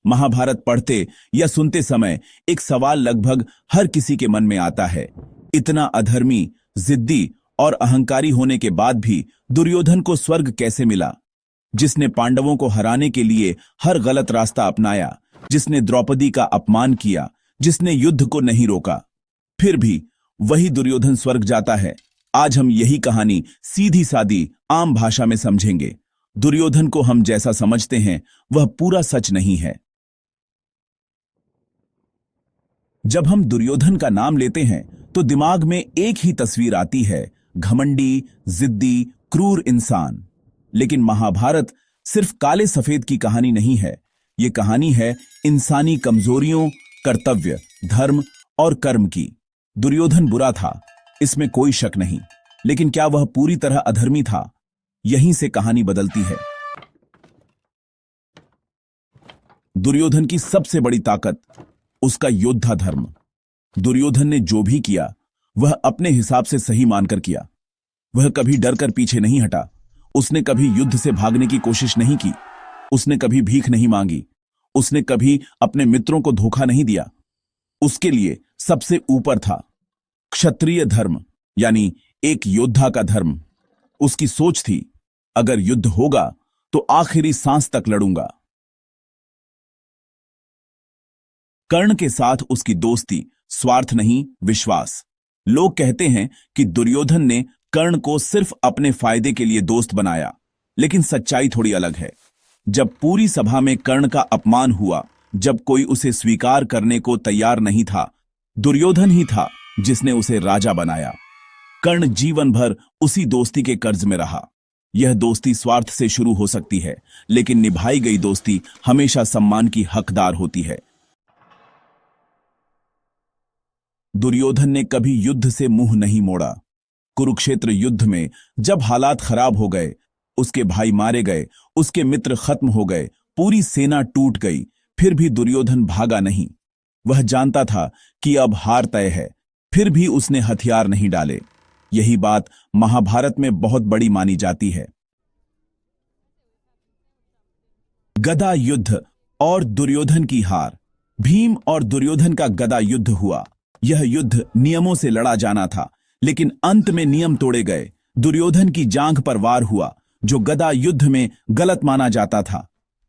महाभारत पढ़ते या सुनते समय एक सवाल लगभग हर किसी के मन में आता है। इतना अधर्मी, जिद्दी और अहंकारी होने के बाद भी दुर्योधन को स्वर्ग कैसे मिला? जिसने पांडवों को हराने के लिए हर गलत रास्ता अपनाया, जिसने द्रौपदी का अपमान किया, जिसने युद्ध को नहीं रोका, फिर भी वही दुर्योधन स्वर्ग जाता है। आज हम यही कहानी सीधी सादी आम भाषा में समझेंगे। दुर्योधन को हम जैसा समझते हैं वह पूरा सच नहीं है। जब हम दुर्योधन का नाम लेते हैं तो दिमाग में एक ही तस्वीर आती है, घमंडी, जिद्दी, क्रूर इंसान। लेकिन महाभारत सिर्फ काले सफेद की कहानी नहीं है। यह कहानी है इंसानी कमजोरियों, कर्तव्य, धर्म और कर्म की। दुर्योधन बुरा था, इसमें कोई शक नहीं, लेकिन क्या वह पूरी तरह अधर्मी था? यहीं से कहानी बदलती है। दुर्योधन की सबसे बड़ी ताकत उसका योद्धा धर्म। दुर्योधन ने जो भी किया वह अपने हिसाब से सही मानकर किया। वह कभी डर कर पीछे नहीं हटा। उसने कभी युद्ध से भागने की कोशिश नहीं की। उसने कभी भीख नहीं मांगी। उसने कभी अपने मित्रों को धोखा नहीं दिया। उसके लिए सबसे ऊपर था क्षत्रिय धर्म, यानी एक योद्धा का धर्म। उसकी सोच थी, अगर युद्ध होगा तो आखिरी सांस तक लड़ूंगा। कर्ण के साथ उसकी दोस्ती स्वार्थ नहीं, विश्वास। लोग कहते हैं कि दुर्योधन ने कर्ण को सिर्फ अपने फायदे के लिए दोस्त बनाया, लेकिन सच्चाई थोड़ी अलग है। जब पूरी सभा में कर्ण का अपमान हुआ, जब कोई उसे स्वीकार करने को तैयार नहीं था, दुर्योधन ही था जिसने उसे राजा बनाया। कर्ण जीवन भर उसी दोस्ती के कर्ज में रहा। यह दोस्ती स्वार्थ से शुरू हो सकती है, लेकिन निभाई गई दोस्ती हमेशा सम्मान की हकदार होती है। दुर्योधन ने कभी युद्ध से मुंह नहीं मोड़ा। कुरुक्षेत्र युद्ध में जब हालात खराब हो गए, उसके भाई मारे गए, उसके मित्र खत्म हो गए, पूरी सेना टूट गई, फिर भी दुर्योधन भागा नहीं। वह जानता था कि अब हार तय है, फिर भी उसने हथियार नहीं डाले। यही बात महाभारत में बहुत बड़ी मानी जाती है। गदा युद्ध और दुर्योधन की हार। भीम और दुर्योधन का गदा युद्ध हुआ। यह युद्ध नियमों से लड़ा जाना था, लेकिन अंत में नियम तोड़े गए। दुर्योधन की जांघ पर वार हुआ, जो गदा युद्ध में गलत माना जाता था।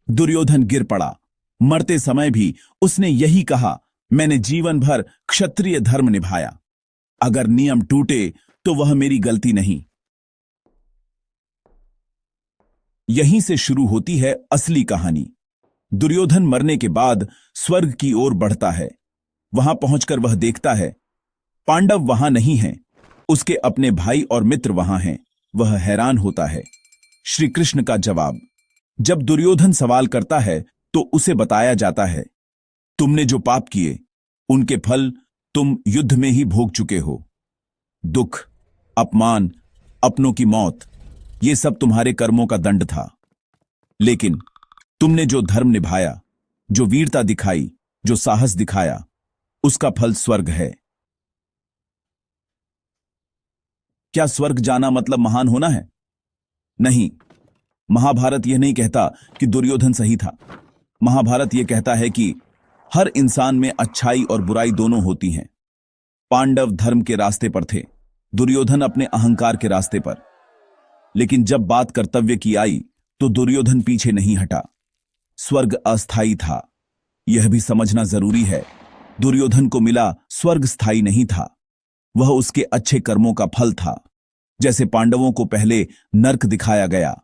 दुर्योधन गिर पड़ा। मरते समय भी उसने यही कहा, मैंने जीवन भर क्षत्रिय धर्म निभाया। अगर नियम टूटे तो वह मेरी गलती नहीं। यहीं से शुरू होती है असली कहानी। दुर्योधन मरने के बाद स्वर्ग की ओर बढ़ता है। वहां पहुंचकर वह देखता है पांडव वहां नहीं हैं, उसके अपने भाई और मित्र वहां हैं। वह हैरान होता है। श्री कृष्ण का जवाब। जब दुर्योधन सवाल करता है तो उसे बताया जाता है, तुमने जो पाप किए उनके फल तुम युद्ध में ही भोग चुके हो। दुख, अपमान, अपनों की मौत, ये सब तुम्हारे कर्मों का दंड था। लेकिन तुमने जो धर्म निभाया, जो वीरता दिखाई, जो साहस दिखाया, उसका फल स्वर्ग है। क्या स्वर्ग जाना मतलब महान होना है? नहीं। महाभारत यह नहीं कहता कि दुर्योधन सही था। महाभारत यह कहता है कि हर इंसान में अच्छाई और बुराई दोनों होती हैं। पांडव धर्म के रास्ते पर थे, दुर्योधन अपने अहंकार के रास्ते पर। लेकिन जब बात कर्तव्य की आई तो दुर्योधन पीछे नहीं हटा। स्वर्ग अस्थाई था, यह भी समझना जरूरी है। दुर्योधन को मिला स्वर्ग स्थायी नहीं था, वह उसके अच्छे कर्मों का फल था। जैसे पांडवों को पहले नर्क दिखाया गया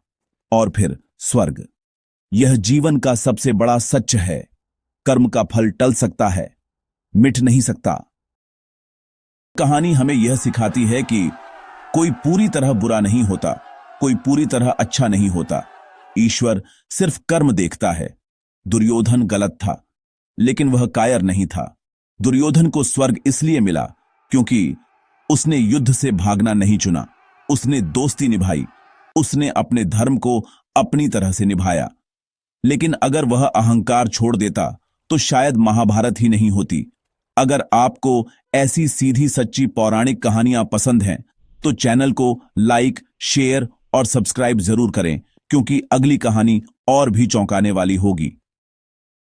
और फिर स्वर्ग। यह जीवन का सबसे बड़ा सच है। कर्म का फल टल सकता है, मिट नहीं सकता। कहानी हमें यह सिखाती है कि कोई पूरी तरह बुरा नहीं होता, कोई पूरी तरह अच्छा नहीं होता। ईश्वर सिर्फ कर्म देखता है। दुर्योधन गलत था, लेकिन वह कायर नहीं था। दुर्योधन को स्वर्ग इसलिए मिला क्योंकि उसने युद्ध से भागना नहीं चुना, उसने दोस्ती निभाई, उसने अपने धर्म को अपनी तरह से निभाया। लेकिन अगर वह अहंकार छोड़ देता तो शायद महाभारत ही नहीं होती। अगर आपको ऐसी सीधी सच्ची पौराणिक कहानियां पसंद हैं तो चैनल को लाइक, शेयर और सब्सक्राइब जरूर करें, क्योंकि अगली कहानी और भी चौंकाने वाली होगी।